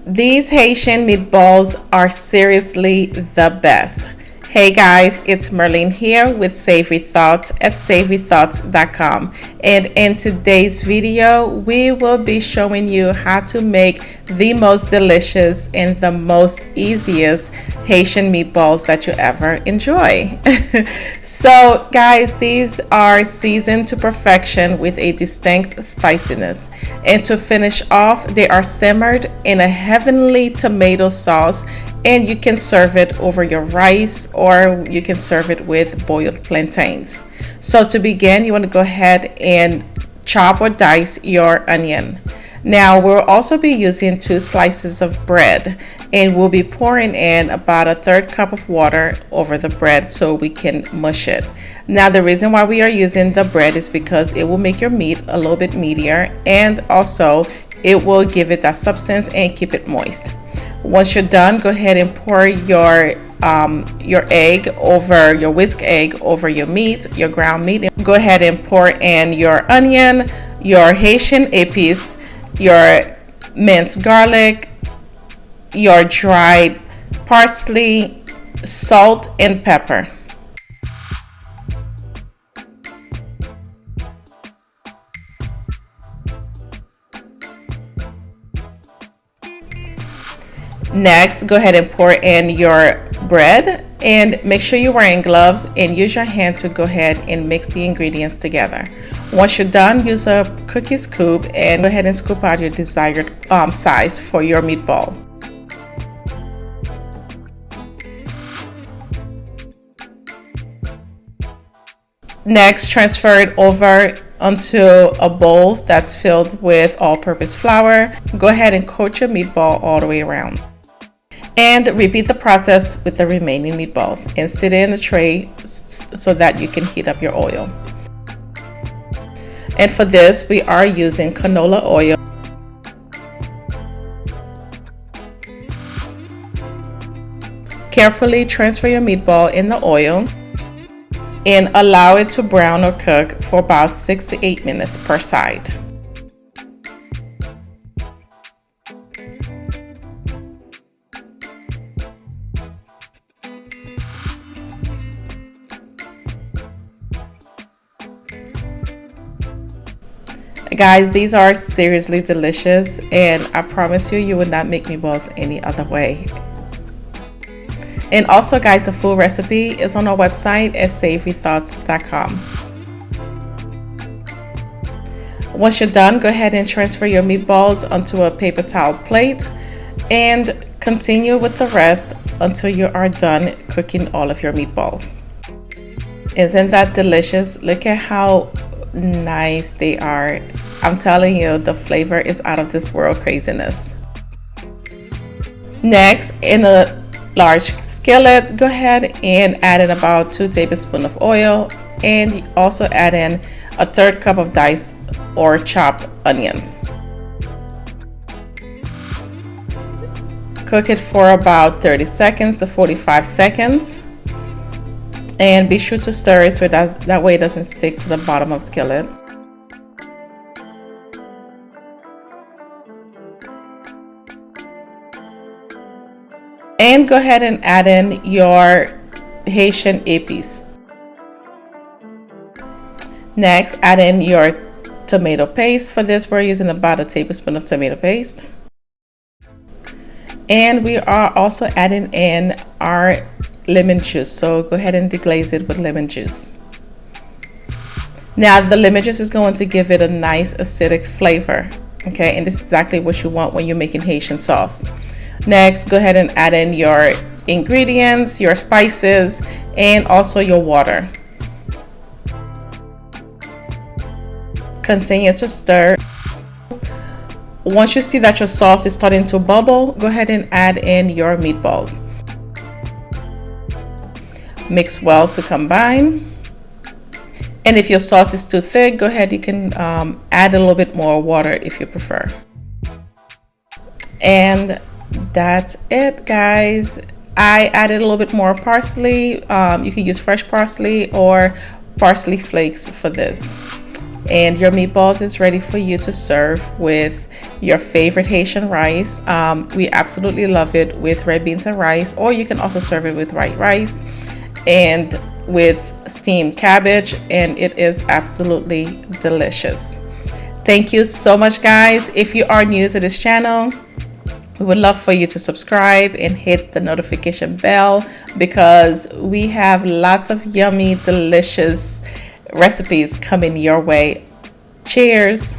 These Haitian meatballs are seriously the best. Hey guys, it's Merlene here with Savory Thoughts at savorythoughts.com, and in today's video we will be showing you how to make the most delicious and the most easiest Haitian meatballs that you ever enjoy. So guys, these are seasoned to perfection with a distinct spiciness, and to finish off they are simmered in a heavenly tomato sauce, and you can serve it over your rice or you can serve it with boiled plantains. So to begin, you want to go ahead and chop or dice your onion. Now we'll also be using 2 slices of bread, and we'll be pouring in about a 1/3 cup of water over the bread so we can mush it. Now the reason why we are using the bread is because it will make your meat a little bit meatier, and also it will give it that substance and keep it moist. Once you're done, go ahead and pour your egg over your whisk egg over your meat, your ground meat. Go ahead and pour in your onion, your Haitian Epis, your minced garlic, your dried parsley, salt, and pepper. Next, go ahead and pour in your bread, and make sure you're wearing gloves and use your hand to go ahead and mix the ingredients together. Once you're done, use a cookie scoop and go ahead and scoop out your desired size for your meatball. Next, transfer it over onto a bowl that's filled with all-purpose flour. Go ahead and coat your meatball all the way around. And repeat the process with the remaining meatballs, and sit it in the tray so that you can heat up your oil. And for this, we are using canola oil. Carefully transfer your meatball in the oil and allow it to brown or cook for about 6 to 8 minutes per side. Guys, these are seriously delicious, and I promise you, you would not make meatballs any other way. And also guys, the full recipe is on our website at savorythoughts.com. Once you're done, go ahead and transfer your meatballs onto a paper towel plate and continue with the rest until you are done cooking all of your meatballs. Isn't that delicious? Look at how nice they are. I'm telling you, the flavor is out of this world craziness. Next, in a large skillet, go ahead and add in about 2 tablespoons of oil, and also add in a 1/3 cup of diced or chopped onions. Cook it for about 30 seconds to 45 seconds, and be sure to stir it so that way it doesn't stick to the bottom of the skillet. And go ahead and add in your Haitian Epis. Next, add in your tomato paste. For this, we're using about a tablespoon of tomato paste. And we are also adding in our lemon juice. So go ahead and deglaze it with lemon juice. Now, the lemon juice is going to give it a nice acidic flavor. Okay, and this is exactly what you want when you're making Haitian sauce. Next, go ahead and add in your ingredients, your spices, and also your water. Continue to stir. Once you see that your sauce is starting to bubble, go ahead and add in your meatballs. Mix well to combine. And if your sauce is too thick, go ahead, you can add a little bit more water if you prefer. And that's it, guys. I added a little bit more parsley. You can use fresh parsley or parsley flakes for this. And your meatballs is ready for you to serve with your favorite Haitian rice. We absolutely love it with red beans and rice, or you can also serve it with white rice and with steamed cabbage, and it is absolutely delicious. Thank you so much, guys. If you are new to this channel, we would love for you to subscribe and hit the notification bell, because we have lots of yummy, delicious recipes coming your way. Cheers!